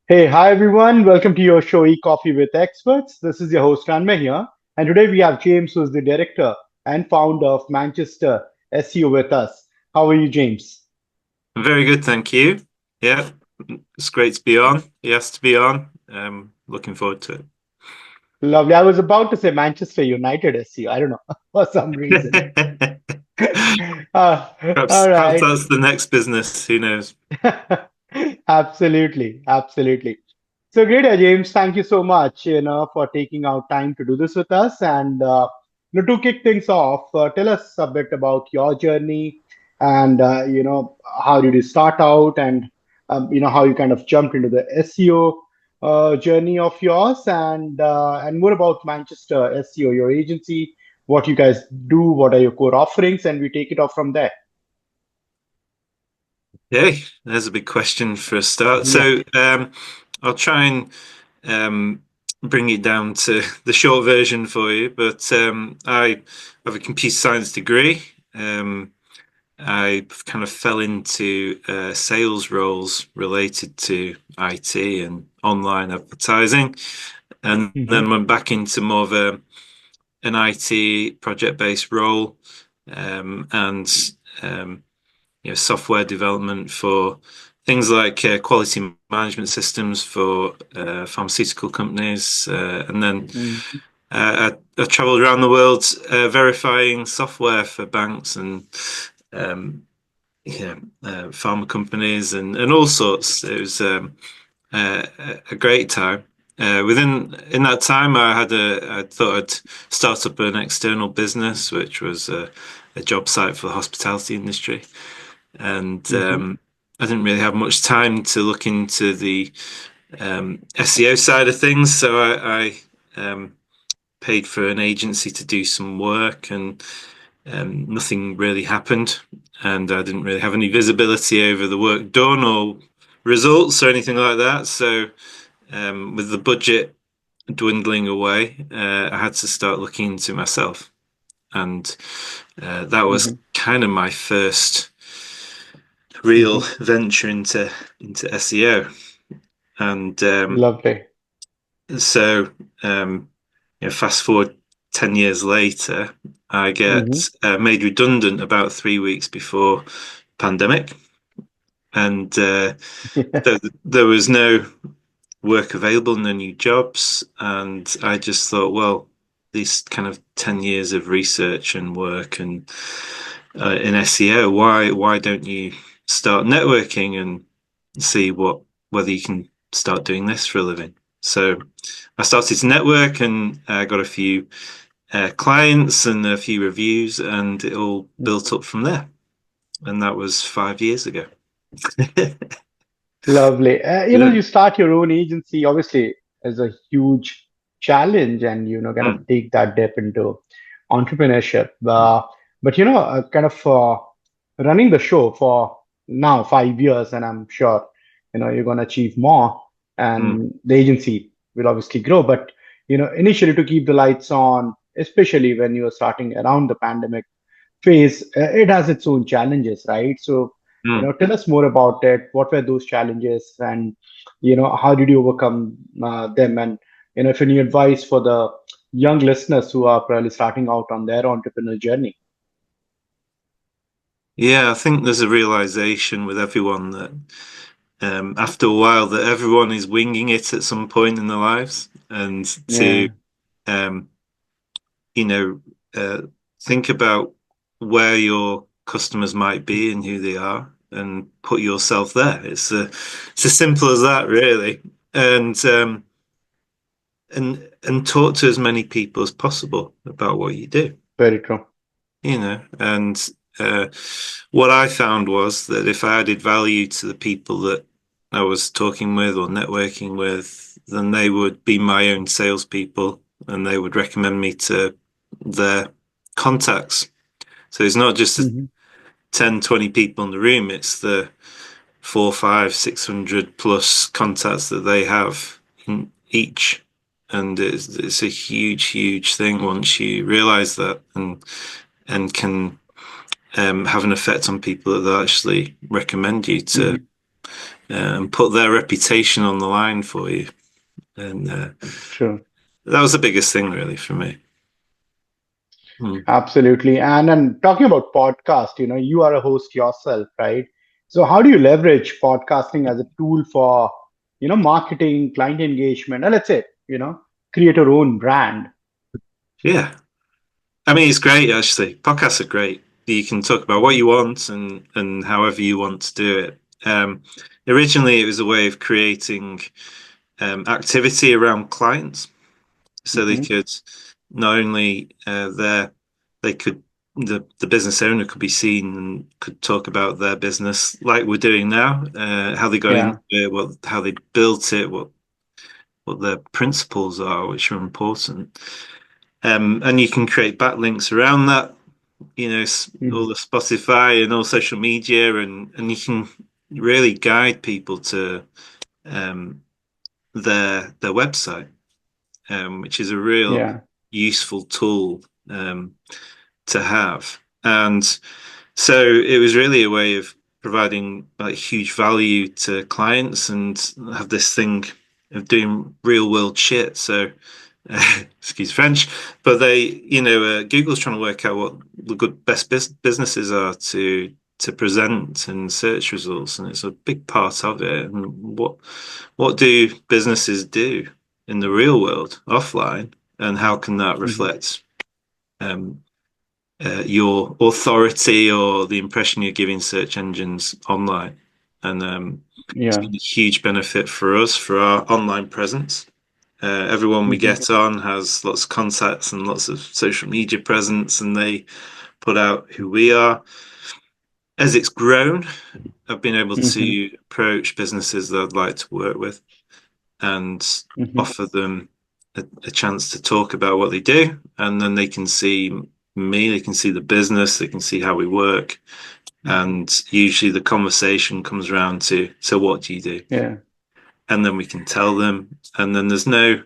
Hey, hi everyone. Welcome to your show E-Coffee with Experts. This is your host Ranmay here. And today we have James, who's the director and founder of Manchester SEO with us. How are you, James? Very good, thank you. Yeah, it's great to be on. He has to be on. Looking forward to Lovely. I was about to say Manchester United SEO. I don't know for some reason. it. Uh, Perhaps, all perhaps right. that's the next business. Who knows? Absolutely. Absolutely. So great, James. Thank you so much, for taking out time to do this with us. And to kick things off, tell us a bit about your journey, and how did you start out, and how you kind of jumped into the SEO journey of yours, and more about Manchester SEO, your agency, what you guys do, what are your core offerings, and we take it off from there. Okay, there's a big question for a start. Yeah. I'll try and bring it down to the short version for you. But I have a computer science degree. I kind of fell into sales roles related to IT and online advertising, and Hmm. then went back into more of an IT project-based role, and um, software development for things like quality management systems for pharmaceutical companies, and then I traveled around the world verifying software for banks and um, pharma companies and all sorts. It was a great time. Within in that time, I thought I'd start up an external business, which was a job site for the hospitality industry, and Hmm. I didn't really have much time to look into the SEO side of things, so I paid for an agency to do some work, and nothing really happened, and I didn't really have any visibility over the work done or results or anything like that. So, with the budget dwindling away, I had to start looking into myself, and that was Hmm. kind of my first real Hmm. venture into SEO. And Lovely. so, um, fast forward 10 years later, I Hmm. get made redundant about 3 weeks before pandemic, and there was no work available, no new jobs, and I just thought, well, these kind of 10 years of research and work and in SEO, why don't you start networking and see whether you can start doing this for a living? So I started to network and got a few clients and a few reviews, and it all built up from there. And that was 5 years ago. Lovely. Yeah. You start your own agency, obviously, is a huge challenge, and kind of Mm, take that dip into entrepreneurship. But kind of running the show for now 5 years, and I'm sure you're going to achieve more, mm. and the agency will obviously grow. But initially to keep the lights on, especially when you're starting around the pandemic phase, it has its own challenges, right? So, Mm. tell us more about it. What were those challenges, and how did you overcome them? And if any advice for the young listeners who are probably starting out on their entrepreneurial journey. Yeah, I think there's a realization with everyone that after a while that everyone is winging it at some point in their lives, and to Yeah, um, you know uh, think about where your customers might be and who they are, and put yourself there. It's as simple as that, really, and and talk to as many people as possible about what you do. very true. And what I found was that if I added value to the people that I was talking with or networking with, then they would be my own salespeople and they would recommend me to their contacts. So it's not just the Hmm. 10, 20 people in the room, it's the four, five, 600 plus contacts that they have in each. And it's a huge thing once you realize that, and can have an effect on people that they actually recommend you to Hmm. and put their reputation on the line for you. And True. that was the biggest thing, really, for me. Mm. Absolutely. And talking about podcast, you are a host yourself, right? So how do you leverage podcasting as a tool for, marketing, client engagement, and let's say, create your own brand? Yeah. I mean, it's great, actually. Podcasts are great. You can talk about what Mhm. you want and however you want to do it. Originally, it was a way of creating activity around clients, so they Mhm. could not only they could the business owner could be seen and could talk about their business like we're doing now, how they got into Yeah. it, how they built it, what their principles are, which are important. And you can create backlinks around that, all Mhm. the Spotify and all social media, and you can really guide people to um, their website, which is a real Yeah. useful tool to have. And so it was really a way of providing like huge value to clients and have this thing of doing real world shit. So excuse French, but Google's trying to work out what the good best businesses are to present and search results, and it's a big part of it. And what do businesses do in the real world offline, and how can that Mhm. reflect um, your authority or the impression you're giving search engines online? And it's Yeah. been a huge benefit for us for our online presence. Everyone we Mhm. get on has lots of contacts and lots of social media presence, and they put out who we are. As it's grown, I've been able Mhm. to approach businesses that I'd like to work with and Mhm. offer them a chance to talk about what they do, and then they can see me, they can see the business, they can see how we work, Mhm. and usually the conversation comes around to, so what do you do? Yeah. And then we can tell them, and then there's no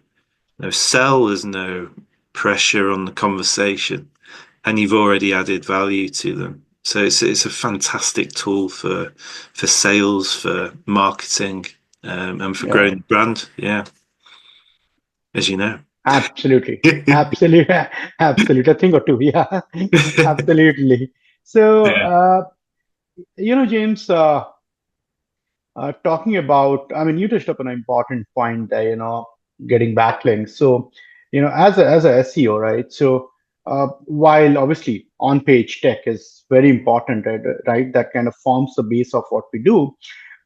sell, there's no pressure on the conversation, and you've already added value to them. So it's a fantastic tool for sales, for marketing, and for Yeah. growing the brand. Yeah, as you know. Absolutely. Absolutely. Absolutely. A thing or two. Yeah. Absolutely. So, Yeah, James, talking about, I mean, you touched upon an important point there, getting backlinks. So, as a SEO, right? So, while obviously on-page tech is very important, right? That kind of forms the base of what we do.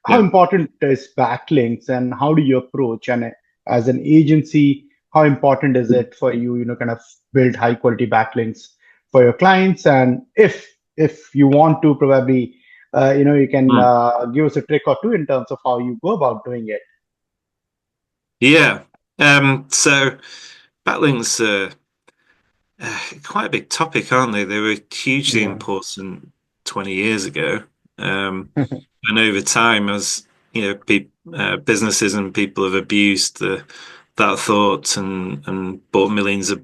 How yeah. important is backlinks, and how do you approach? And as an agency, how important is it for you, kind of build high quality backlinks for your clients? And if you want to, probably, you can Mm. give us a trick or two in terms of how you go about doing it. Yeah. So backlinks are quite a big topic, aren't they? They were hugely Yeah. important 20 years ago. Um, and over time, as businesses and people have abused that thought and bought millions of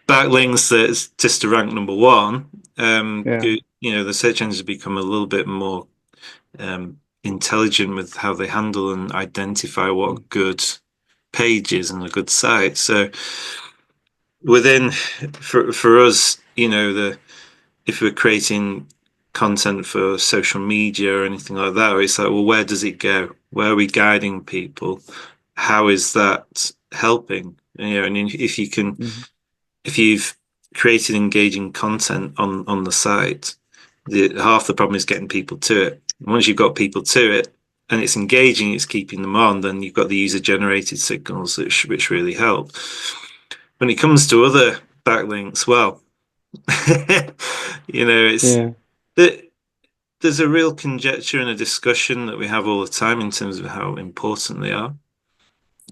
backlinks that's just to rank number one. Yeah. The search engines have become a little bit more intelligent with how they handle and identify what good pages and a good site. So within for us, the if we're creating content for social media or anything like that, it's like, well, where does it go? Where are we guiding people? How is that helping? And if you can, Mhm. if you've created engaging content on the site, half the problem is getting people to it. Once you've got people to it and it's engaging, it's keeping them on, then you've got the user generated signals which really help. When it comes to other backlinks, well, it's Yeah. that there's a real conjecture and a discussion that we have all the time in terms of how important they are.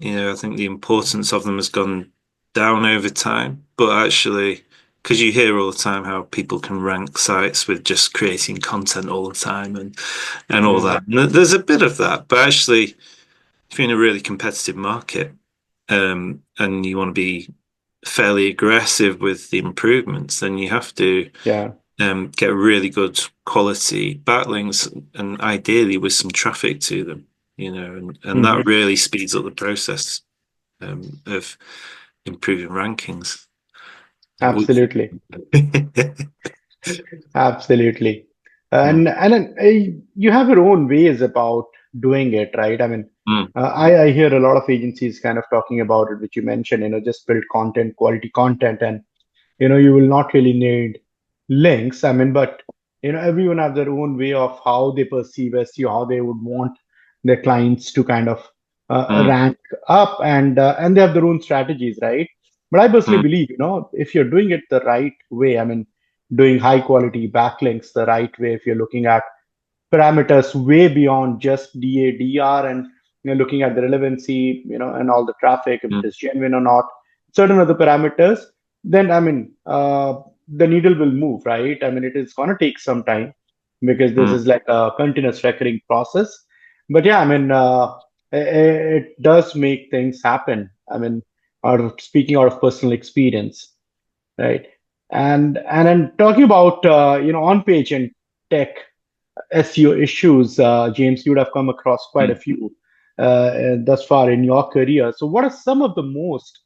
I think the importance of them has gone down over time, but actually, because you hear all the time how people can rank sites with just creating content all the time and all Yeah. that. And there's a bit of that, but actually, if you're in a really competitive market, and you want to be fairly aggressive with the improvements, then you have to Yeah. get really good quality backlinks and ideally with some traffic to them. and that really speeds up the process of improving rankings. Absolutely. Absolutely. Mm, And then, you have your own ways about doing it, right? I mean, mm, I hear a lot of agencies kind of talking about it, which you mentioned, just build content, quality content, and you will not really need links. I mean, but everyone have their own way of how they perceive SEO, how they would want their clients to kind of mm, rank up, and they have their own strategies, right? But I personally mm, believe, if you're doing it the right way, I mean, doing high quality backlinks the right way, if you're looking at parameters way beyond just DADR, and looking at the relevancy, and all the traffic, if it mm, is genuine or not, certain other parameters, then I mean, the needle will move, right? I mean, it is going to take some time because this mm. is like a continuous recurring process. But yeah, I mean, it does make things happen. I mean, speaking out of personal experience, right? And then talking about on page and tech SEO issues, James, you would have come across quite a Mm. few thus far in your career. So, what are some of the most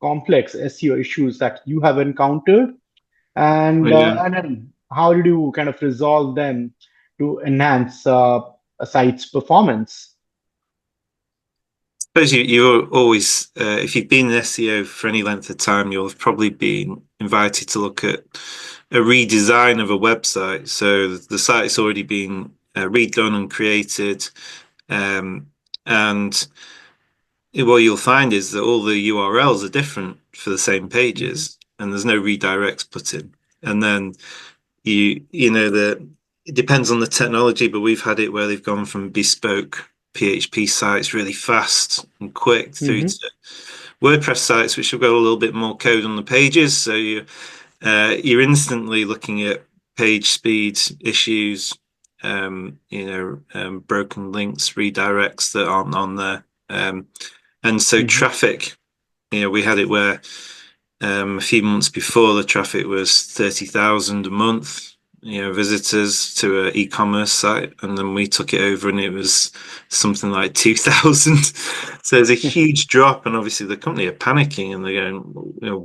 complex SEO issues that you have encountered, Well, and yeah. and then how did you kind of resolve them to enhance a site's performance? Suppose you're always, if you've been in SEO for any length of time, you'll have probably been invited to look at a redesign of a website. So the site's already been redone and created, um, and what you'll find is that all the URLs are different for the same Hmm. pages, and there's no redirects put in. And then you know that it depends on the technology, but we've had it where they've gone from bespoke PHP sites really fast and quick through Hmm. to WordPress sites which have got a little bit more code on the pages. So you're instantly looking at page speed issues, broken links, redirects that aren't on there, and so Hmm. traffic. We had it where a few months before the traffic was 30,000 a month, visitors to an e-commerce site, and then we took it over and it was something like 2,000. So there's a huge drop, and obviously the company are panicking and they're going,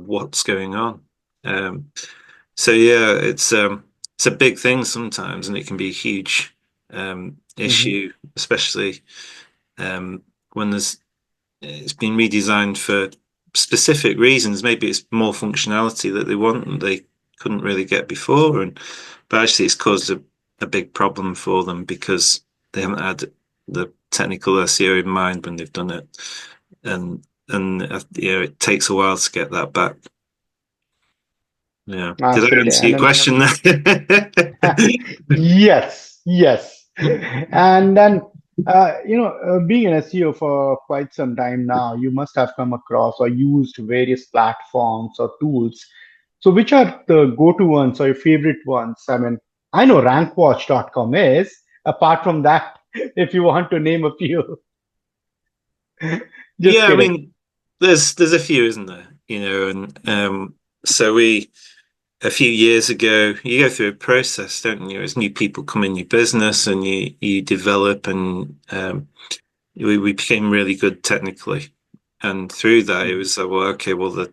what's going on? Um, so yeah, it's a big thing sometimes, and it can be a huge Hmm. issue, especially um, when it's been redesigned for specific reasons. Maybe it's more functionality that they want and they couldn't really get before, but actually it's caused a big problem for them because they haven't had the technical SEO in mind when they've done it, and it takes a while to get that back. Yeah, did I Absolutely. answer And your then question there? yes, yes. And then, being an SEO for quite some time now, you must have come across or used various platforms or tools. So, which are the go-to ones or your favorite ones? I mean, I know rankwatch.com is. Apart from that, if you want to name a few, just Yeah, I kidding. mean, there's a few, isn't there? And so we a few years ago, you go through a process, don't you? As new people come in your business and you develop, and we became really good technically. And through that, it Mhm. was like, well, okay, well, the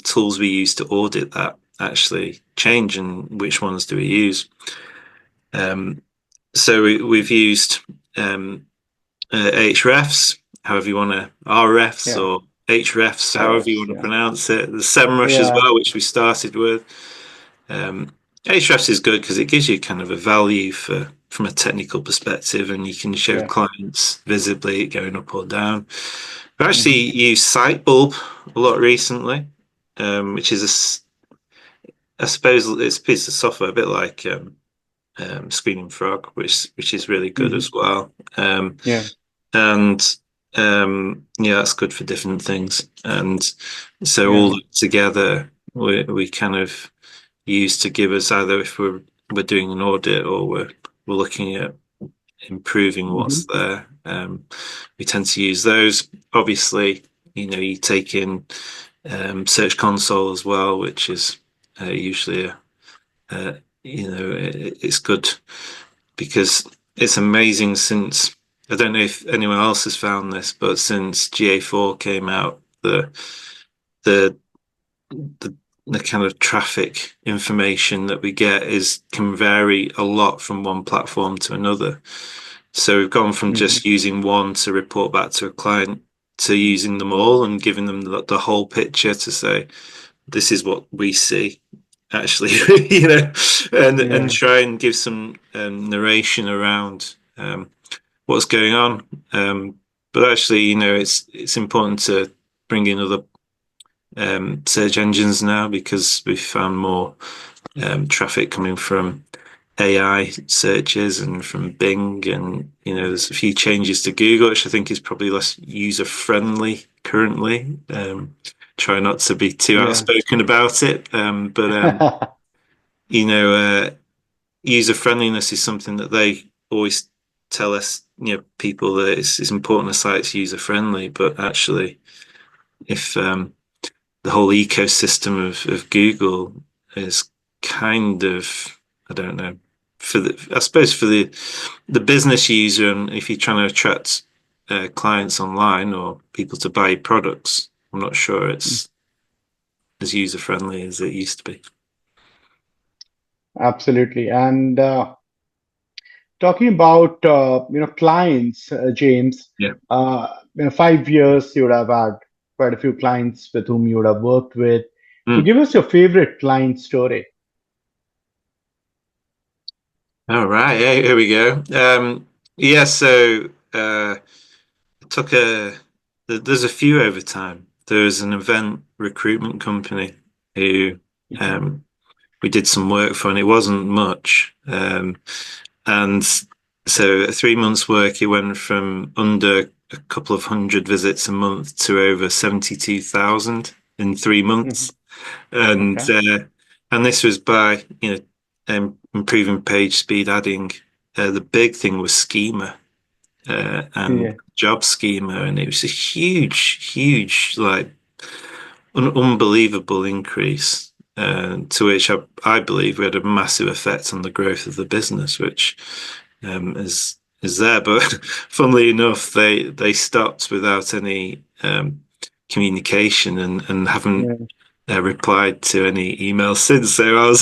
tools we use to audit that actually change, and which ones do we use? Um, so we've used um, Hrefs, however you want to, RFs Yeah, or Hrefs, however you RFs. want to Yeah, pronounce it. The SEMrush as yeah. well, which we started with. Um, Ahrefs is good because it gives you kind of a value from a technical perspective, and you can show Yeah. clients visibly going up or down. I've Hmm. actually used Sitebulb a lot recently, which is I suppose it's a piece of software, a bit like Screaming Frog, which is really good Hmm. as well. Yeah. And yeah, that's good for different things. And so all Yeah. that together, we kind of use to give us either if we're doing an audit or we're looking at improving what's Hmm. there. We tend to use those. Obviously, you take in Search Console as well, which is usually it's good because it's amazing since I don't know if anyone else has found this, but since GA4 came out, the the the kind of traffic information that we get is can vary a lot from one platform to another. So we've gone from Hmm. just using one to report back to a client to using them all and giving them the whole picture to say, this is what we see actually, and Yeah, try and give some narration around what's going on. But actually, it's important to bring in other search engines now because we've found more traffic coming from AI searches and from Bing, and there's a few changes to Google, which I think is probably less user friendly currently. Try not to be too yeah. outspoken about it, but you know, uh, user friendliness is something that they always tell us, people that it's important a site's user friendly, but actually, if the whole ecosystem of Google is kind of, I don't know, I suppose for the business user, and if you're trying to attract clients online or people to buy products, I'm not sure it's as user friendly as it used to be. Absolutely. And talking about clients, James, Yeah. 5 years you would have had quite a few clients with whom you would have worked with. So Mm. give us your favorite client story. All right. Yeah, here we go. Yeah. So took there's a few over time. There's an event recruitment company who Mhm, um, we did some work for, and it wasn't much. And so 3 months work, it went from under a couple of hundred visits a month to over 72,000 in 3 months. mhm. And Okay. this was by improving page speed, adding the big thing was schema and Yeah. job schema, and it was a huge, like unbelievable increase. To which I believe we had a massive effect on the growth of the business, which is there. But funnily enough, they stopped without any communication and haven't Yeah. replied to any emails since. So I was,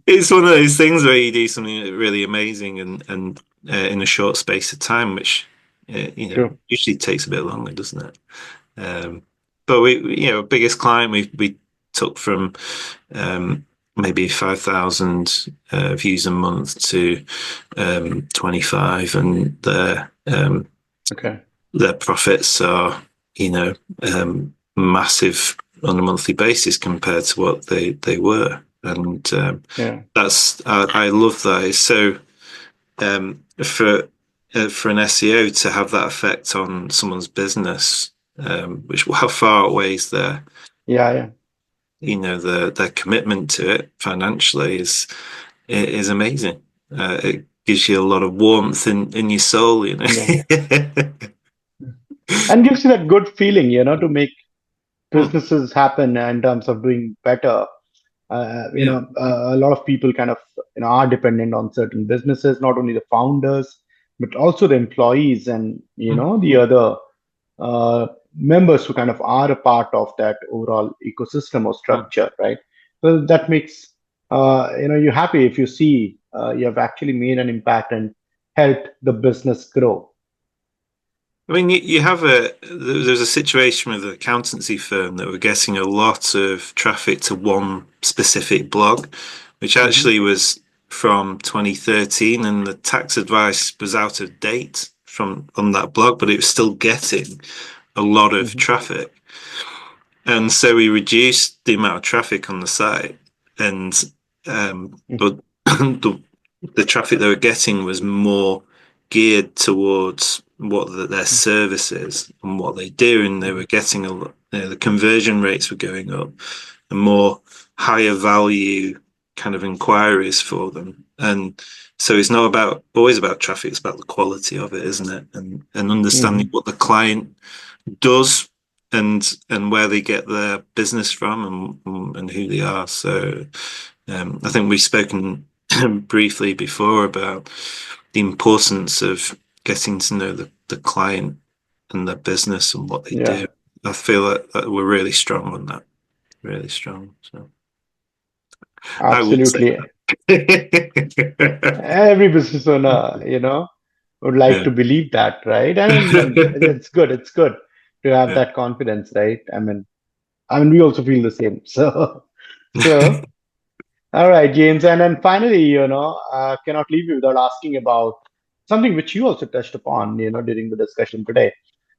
it's one of those things where you do something really amazing and in a short space of time, which True. usually takes a bit longer, doesn't it? But biggest client we took from maybe 5,000 views a month to 25, and Okay. their profits are massive on a monthly basis compared to what they were, and Yeah. that's I love that. It's so for an SEO to have that effect on someone's business, which how far outweighs Yeah. Yeah. their commitment to it financially is amazing. It gives you a lot of warmth in your soul, Yeah. And gives you that good feeling, to make Hmm. businesses happen in terms of doing better. Yeah. A lot of people kind of are dependent on certain businesses, not only the founders but also the employees and Hmm. the other members who kind of are a part of that overall ecosystem or Hmm. structure, right? Well, that makes you happy if you see you have actually made an impact and helped the business grow. I mean, you have there's a situation with an accountancy firm that were getting a lot of traffic to one specific blog, which Hmm. actually was from 2013, and the tax advice was out of date from on that blog, but it was still getting a lot of Hmm. traffic. And so we reduced the amount of traffic on the site, and but the traffic they were getting was more geared towards what their service is and what they do, and they were getting a lot. The conversion rates were going up, and more higher value kind of inquiries for them. And so it's not about always about traffic; it's about the quality of it, isn't it? And understanding Hmm. what the client does and where they get their business from and who they are. So I think we've spoken briefly before about the importance of getting to know the client and their business and what they Yeah, do. I feel that we're really strong on that, really strong. So I would say absolutely. that. Every business owner, would like Yeah. to believe that, right? And it's good. It's good to have Yeah. that confidence, right? I mean, we also feel the same. So, all right, James. And then finally, cannot leave you without asking about something which you also touched upon, during the discussion today,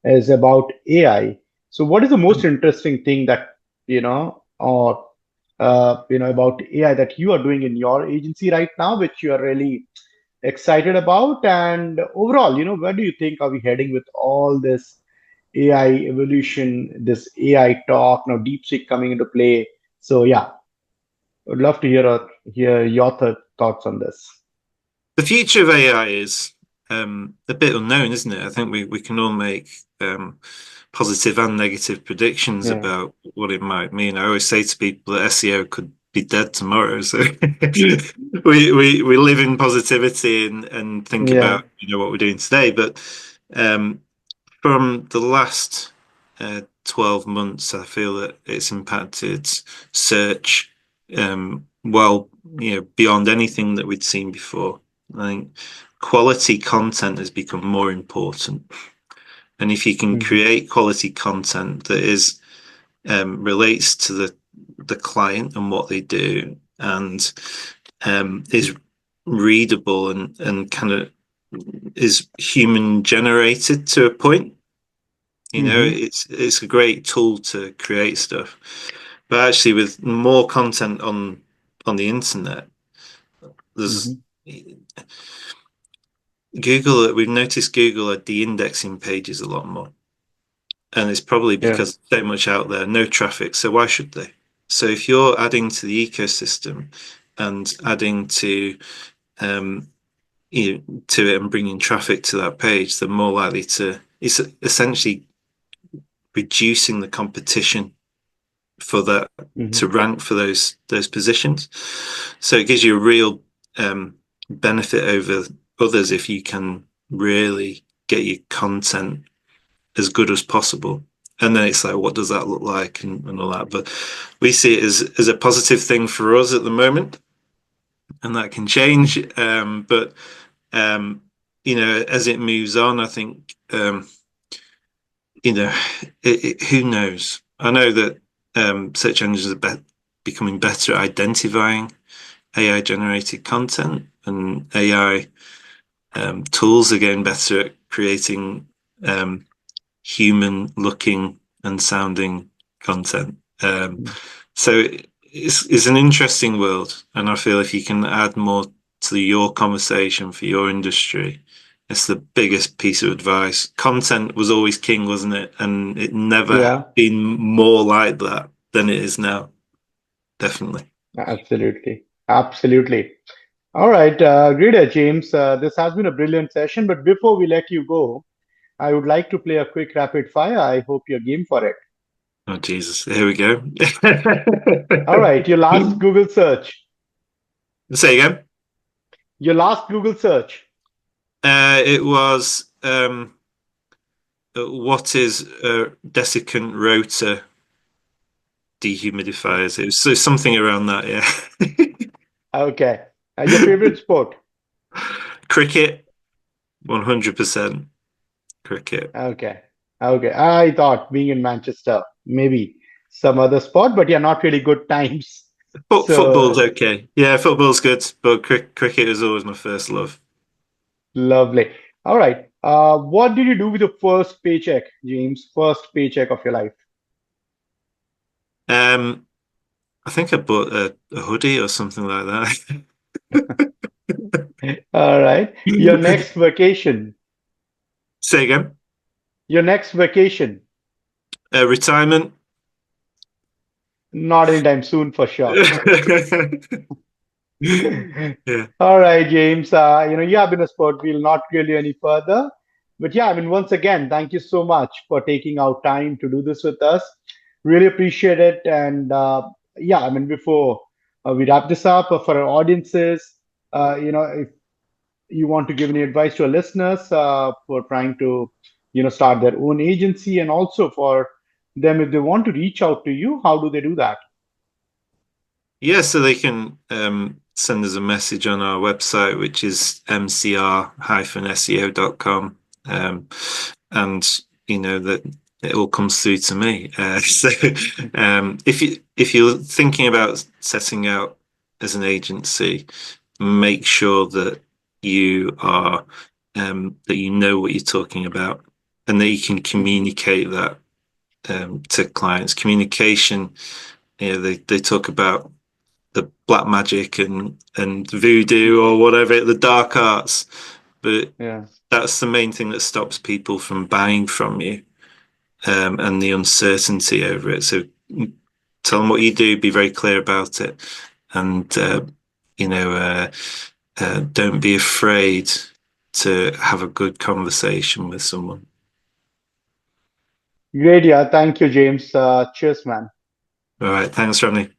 is about AI. So, what is the most interesting thing that, or, about AI that you are doing in your agency right now, which you are really excited about? And overall, where do you think are we heading with all this AI evolution, this AI talk, now DeepSeek coming into play? So, yeah, would love to hear your thoughts on this. The future of AI is a bit unknown, isn't it? I think we can all make positive and negative predictions Yeah. about what it might mean. I always say to people that SEO could be dead tomorrow. So we live in positivity and think Yeah. about what we're doing today. But um, from the last 12 months, I feel that it's impacted search well, beyond anything that we'd seen before. I think quality content has become more important. And if you can Hmm. create quality content that is relates to the client and what they do and is readable and kind of is human generated to a point, Hmm. it's a great tool to create stuff. But actually, with more content on the internet, there's Hmm. Google. We've noticed Google are de-indexing pages a lot more, and it's probably Yeah. because there's so much out there, no traffic. So why should they? So if you're adding to the ecosystem and adding um, to it and bringing traffic to that page, they're more likely to. It's essentially reducing the competition for that Hmm. to rank for those positions. So it gives you a real benefit over others if you can really get your content as good as possible. And then it's like, what does that look like and all that? But we see it as a positive thing for us at the moment, and that can change. But as it moves on, I think you know, who knows? I know that search engines are becoming better at identifying AI generated content, and AI tools are getting better at creating human looking and sounding content. So it's an interesting world, and I feel if you can add more to your conversation for your industry, it's the biggest piece of advice. Content was always king, wasn't it? And it never has Yeah. been more like that than it is now. Definitely. Absolutely. Absolutely. All right. Great, James. This has been a brilliant session. But before we let you go, I would like to play a quick rapid fire. I hope you're game for it. Oh Jesus! Here we go. All right. Your last Google search. Say again. Your last Google search. It was what is desiccant rotor dehumidifiers? It was so something around that. Yeah. Okay. Your favorite sport. Cricket, 100% cricket. Okay. Okay. I thought being in Manchester, maybe some other sport, but yeah, not really good times. Football's So okay. Yeah, football's good, but cricket is always my first love. lovely. All right. What did you do with your first paycheck, James? First paycheck of your life. Um, I think I bought a hoodie or something like that. All right. Your next vacation. Say again. Your next vacation. Retirement. Not anytime soon for sure. Yeah. All right, James. You have been a sport. We'll not grill you any further. But yeah, I mean, once again, thank you so much for taking out time to do this with us. Really appreciate it. And yeah, I mean, before we wrap this up, for our audiences, if you want to give any advice to our listeners for trying to, start their own agency, and also for them if they want to reach out to you, how do they do that? Yeah, so they can send us a message on our website, which is mcr-seo.com. And that it all comes through to me. So if you're thinking about setting out as an agency, make sure that you are that you know what you're talking about, and that you can Mhm. communicate that to clients. Communication, they talk about the black magic and voodoo or whatever, the dark arts, but Yeah. that's the main thing that stops people from buying from you, and the uncertainty over it. So tell them what you do, be very clear about it, and you know, uh, don't be afraid to have a good conversation with someone. Great. Yeah. Thank you, James. Cheers, man. All right, thanks, Romney.